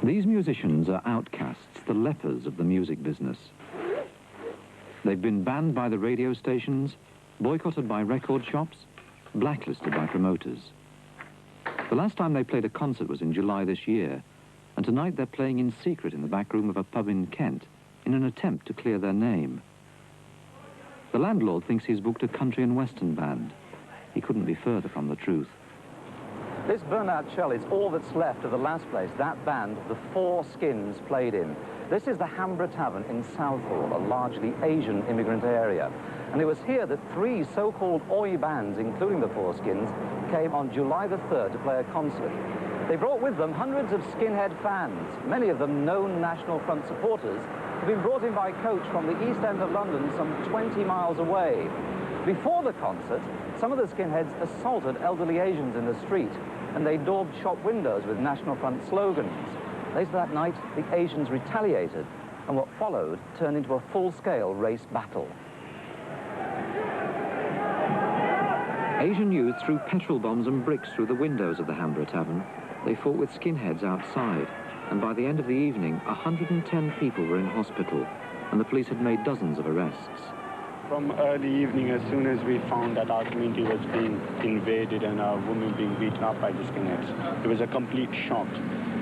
These musicians are outcasts, the lepers of the music business. They've been banned by the radio stations, boycotted by record shops, blacklisted by promoters. The last time they played a concert was in July this year, and tonight they're playing in secret in the back room of a pub in Kent in an attempt to clear their name. The landlord thinks he's booked a country and western band. He couldn't be further from the truth. This burnt-out shell is all that's left of the last place that band, the Four Skins, played in. This is the Hambra Tavern in Southall, a largely Asian immigrant area. And it was here that three so-called Oi bands, including the Four Skins, came on July the 3rd to play a concert. They brought with them hundreds of skinhead fans, many of them known National Front supporters, who've been brought in by coach from the East End of London some 20 miles away. Before the concert, some of the skinheads assaulted elderly Asians in the street, and they daubed shop windows with National Front slogans. Later that night, the Asians retaliated, and what followed turned into a full-scale race battle. Asian youth threw petrol bombs and bricks through the windows of the Hambra Tavern. They fought with skinheads outside, and by the end of the evening, 110 people were in hospital, and the police had made dozens of arrests. From early evening, as soon as we found that our community was being invaded and our women being beaten up by the skinheads, it was a complete shock.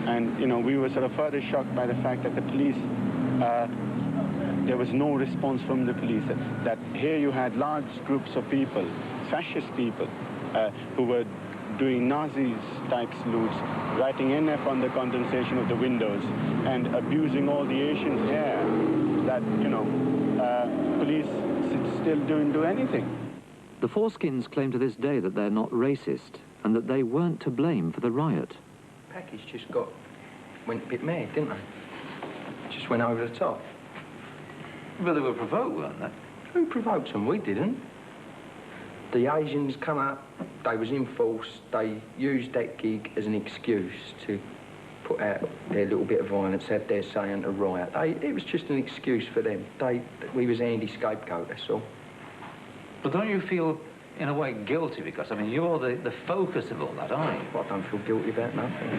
And, you know, we were sort of further shocked by the fact that the police, there was no response from the police. That here you had large groups of people, fascist people, who were doing Nazi-type salutes, writing NF on the condensation of the windows, and abusing all the Asians here that, you know, police still don't do anything. The Four Skins claim to this day that they're not racist and that they weren't to blame for the riot. Package just went a bit mad, didn't they? Just went over the top. But they were provoked, weren't they? Who provoked them? We didn't. The Asians come up, they was in force, they used that gig as an excuse to put out their little bit of violence, have their say and to riot. It was just an excuse for them. We was Andy scapegoat, that's all. But don't you feel, in a way, guilty? Because, I mean, you're the focus of all that, aren't you? Well, I don't feel guilty about nothing.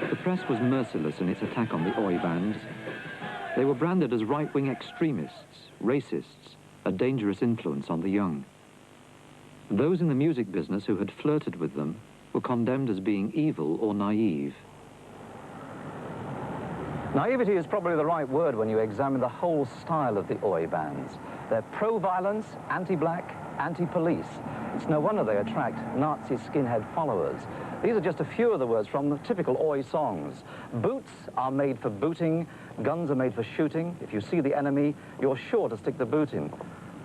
The press was merciless in its attack on the Oi bands. They were branded as right-wing extremists, racists, a dangerous influence on the young. Those in the music business who had flirted with them were condemned as being evil or naive. Naivety is probably the right word when you examine the whole style of the Oi bands. They're pro-violence, anti-black, anti-police. It's no wonder they attract Nazi skinhead followers. These are just a few of the words from the typical Oi songs. Boots are made for booting, guns are made for shooting. If you see the enemy, you're sure to stick the boot in.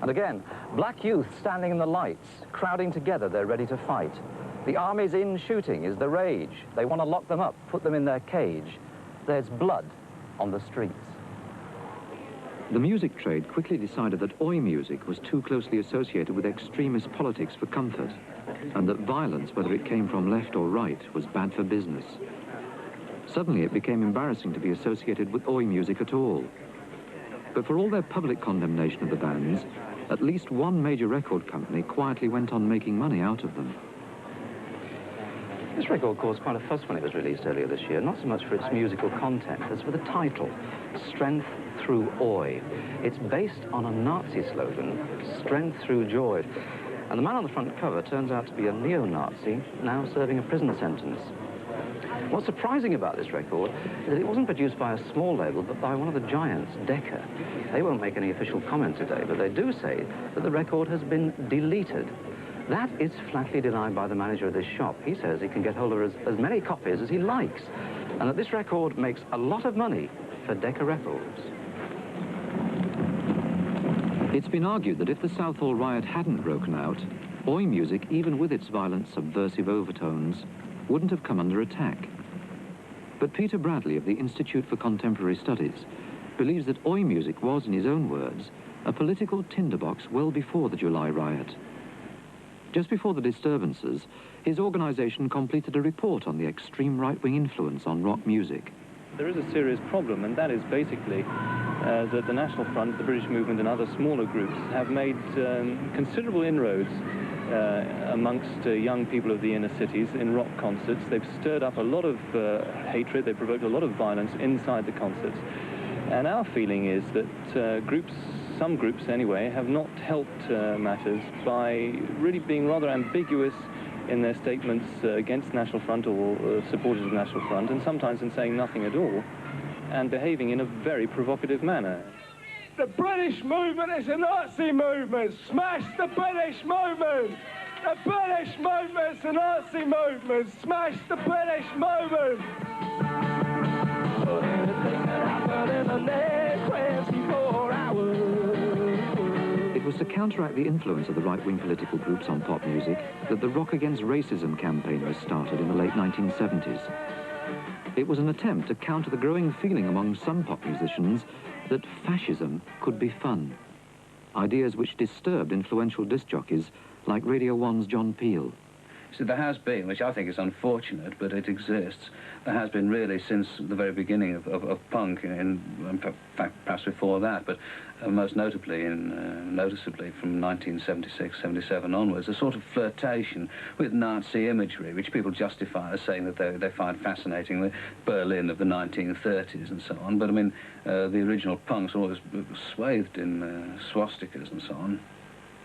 And again, black youth standing in the lights, crowding together, they're ready to fight. The army's in shooting is the rage. They want to lock them up, put them in their cage. There's blood on the streets. The music trade quickly decided that Oi music was too closely associated with extremist politics for comfort, and that violence, whether it came from left or right, was bad for business. Suddenly it became embarrassing to be associated with Oi music at all. But for all their public condemnation of the bands, at least one major record company quietly went on making money out of them. This record caused quite a fuss when it was released earlier this year, not so much for its musical content as for the title, Strength Through Oi. It's based on a Nazi slogan, Strength Through Joy. And the man on the front cover turns out to be a neo-Nazi, now serving a prison sentence. What's surprising about this record is that it wasn't produced by a small label, but by one of the giants, Decca. They won't make any official comment today, but they do say that the record has been deleted. That is flatly denied by the manager of this shop. He says he can get hold of as many copies as he likes, and that this record makes a lot of money for Decca Records. It's been argued that if the Southall riot hadn't broken out, Oi music, even with its violent subversive overtones, wouldn't have come under attack. But Peter Bradley of the Institute for Contemporary Studies believes that Oi music was, in his own words, a political tinderbox well before the July riot. Just before the disturbances, his organisation completed a report on the extreme right-wing influence on rock music. There is a serious problem, and that is basically that the National Front, the British Movement and other smaller groups have made considerable inroads amongst young people of the inner cities in rock concerts. They've stirred up a lot of hatred, they've provoked a lot of violence inside the concerts. And our feeling is that some groups anyway, have not helped matters by really being rather ambiguous in their statements against National Front or supporters of National Front, and sometimes in saying nothing at all, and behaving in a very provocative manner. The British movement is a Nazi movement! Smash the British movement! The British movement is a Nazi movement! Smash the British movement! It was to counteract the influence of the right-wing political groups on pop music that the Rock Against Racism campaign was started in the late 1970s. It was an attempt to counter the growing feeling among some pop musicians that fascism could be fun. Ideas which disturbed influential disc jockeys like Radio 1's John Peel. So there has been, which I think is unfortunate, but it exists, there has been really since the very beginning of punk, in fact perhaps before that, but most notably noticeably from 1976-77 onwards, a sort of flirtation with Nazi imagery, which people justify as saying that they find fascinating, the Berlin of the 1930s and so on. But I mean, the original punks were always swathed in swastikas and so on.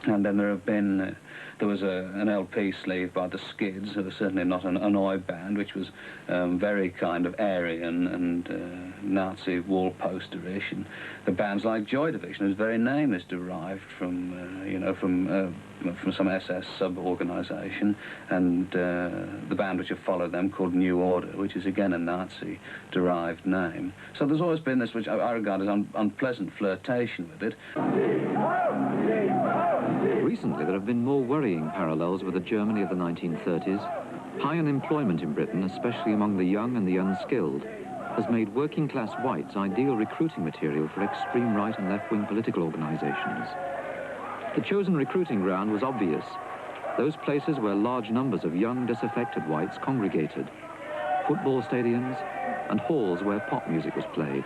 And then there was an LP sleeve by the Skids, who was certainly not an Oi band, which was very kind of Aryan and Nazi wall poster-ish. And the bands like Joy Division, whose very name is derived from, from some SS sub-organisation, and the band which have followed them called New Order, which is again a Nazi-derived name. So there's always been this, which I regard as unpleasant flirtation with it. Recently, there have been more worrying parallels with the Germany of the 1930s. High unemployment in Britain, especially among the young and the unskilled, has made working-class whites ideal recruiting material for extreme right and left-wing political organisations. The chosen recruiting ground was obvious. Those places where large numbers of young, disaffected whites congregated. Football stadiums and halls where pop music was played.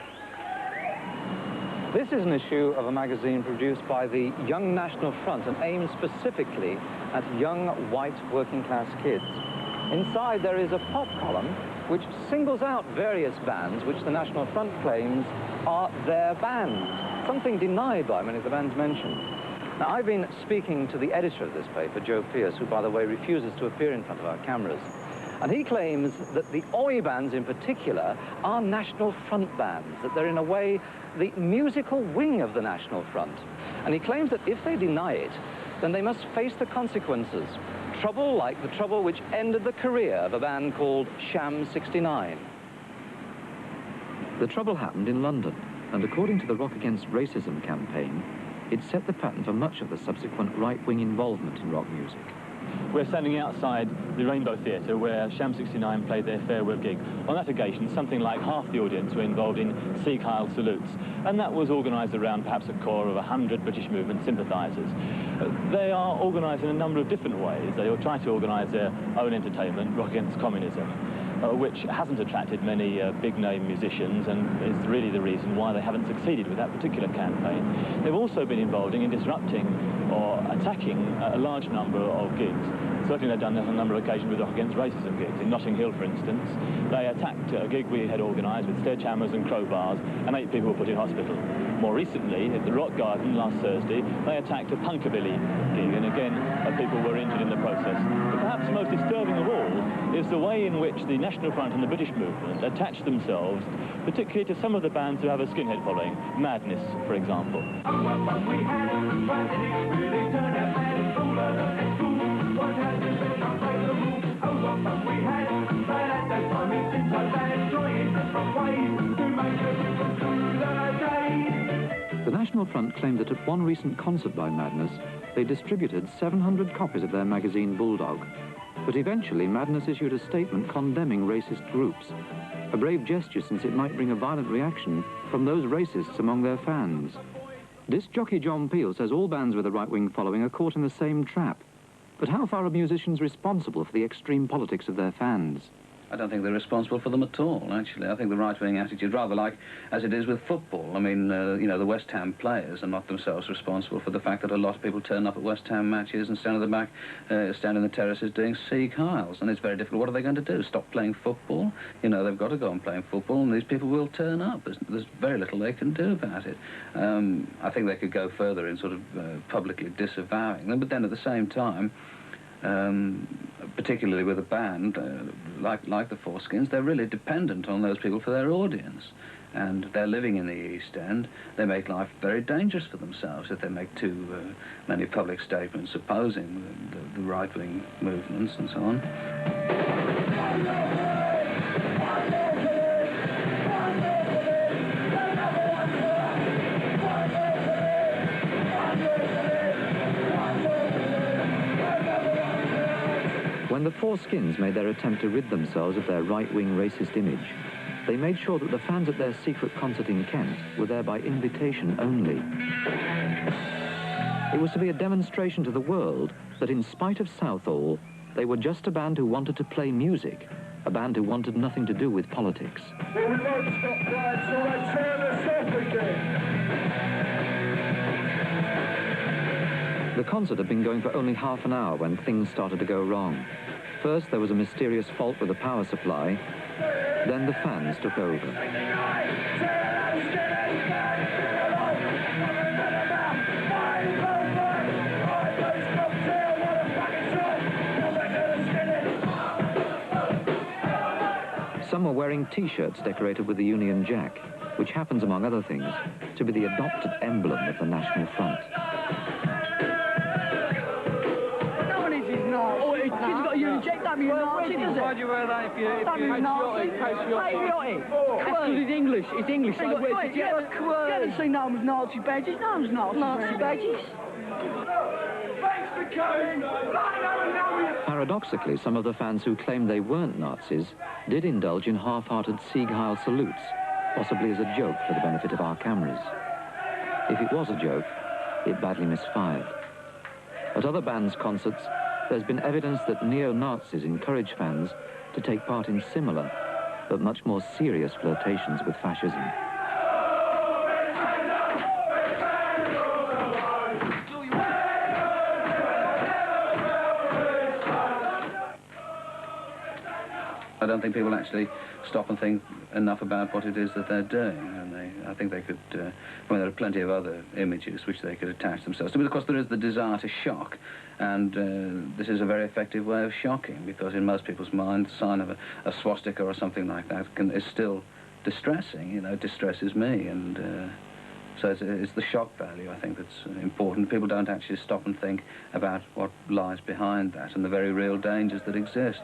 This is an issue of a magazine produced by the Young National Front and aimed specifically at young white working-class kids. Inside there is a pop column which singles out various bands which the National Front claims are their bands, something denied by many of the bands mentioned. Now, I've been speaking to the editor of this paper, Joe Pierce, who, by the way, refuses to appear in front of our cameras. And he claims that the Oi bands in particular are National Front bands, that they're in a way the musical wing of the National Front. And he claims that if they deny it, then they must face the consequences. Trouble like the trouble which ended the career of a band called Sham 69. The trouble happened in London, and according to the Rock Against Racism campaign, it set the pattern for much of the subsequent right-wing involvement in rock music. We're standing outside the Rainbow Theatre where Sham 69 played their farewell gig. On that occasion, something like half the audience were involved in Sieg Heil salutes, and that was organised around perhaps a core of 100 British movement sympathisers. They are organised in a number of different ways. They will try to organise their own entertainment, Rock Against Communism, which hasn't attracted many big-name musicians and is really the reason why they haven't succeeded with that particular campaign. They've also been involved in disrupting or attacking a large number of gigs. Certainly they've done this on a number of occasions with Rock Against Racism gigs. In Notting Hill, for instance, they attacked a gig we had organised with sledgehammers and crowbars, and 8 people were put in hospital. More recently, at the Rock Garden last Thursday, they attacked a punkabilly gig, and again, people were injured in the process. But perhaps most disturbing of all is the way in which the National Front and the British movement attached themselves, particularly to some of the bands who have a skinhead following, Madness, for example. The National Front claimed that at one recent concert by Madness, they distributed 700 copies of their magazine Bulldog. But eventually, Madness issued a statement condemning racist groups, a brave gesture since it might bring a violent reaction from those racists among their fans. Disc jockey John Peel says all bands with a right-wing following are caught in the same trap. But how far are musicians responsible for the extreme politics of their fans? I don't think they're responsible for them at all, actually. I think the right-wing attitude, rather like as it is with football. I mean, you know, the West Ham players are not themselves responsible for the fact that a lot of people turn up at West Ham matches and stand at the back, stand in the terraces doing Sieg Heils, and it's very difficult. What are they going to do? Stop playing football? You know, they've got to go on playing football, and these people will turn up. There's very little they can do about it. I think they could go further in sort of publicly disavowing them, but then at the same time, particularly with a band like the Four Skins, they're really dependent on those people for their audience. And they're living in the East End. They make life very dangerous for themselves if they make too many public statements opposing the right-wing movements and so on. When the Four Skins made their attempt to rid themselves of their right-wing racist image, they made sure that the fans at their secret concert in Kent were there by invitation only. It was to be a demonstration to the world that in spite of Southall, they were just a band who wanted to play music, a band who wanted nothing to do with politics. But we won't stop playing till they turn us off again. The concert had been going for only half an hour when things started to go wrong. First, there was a mysterious fault with the power supply. Then the fans took over. Some were wearing T-shirts decorated with the Union Jack, which happens, among other things, to be the adopted emblem of the National Front. Why do you wear that if you're patriotic? Patriotic? That's because it's English. It's English. You haven't seen no one's Nazi badges. No one's Nazi badges. Paradoxically, some of the fans who claimed they weren't Nazis did indulge in half-hearted Sieg Heil salutes, possibly as a joke for the benefit of our cameras. If it was a joke, it badly misfired. At other bands' concerts, there's been evidence that neo-Nazis encourage fans to take part in similar, but much more serious flirtations with fascism. I don't think people actually stop and think enough about what it is that they're doing, and I think they could, I mean, there are plenty of other images which they could attach themselves to, but of course there is the desire to shock, and this is a very effective way of shocking, because in most people's minds, the sign of a swastika or something like that is still distressing, you know, it distresses me, and so it's the shock value, I think, that's important. People don't actually stop and think about what lies behind that and the very real dangers that exist.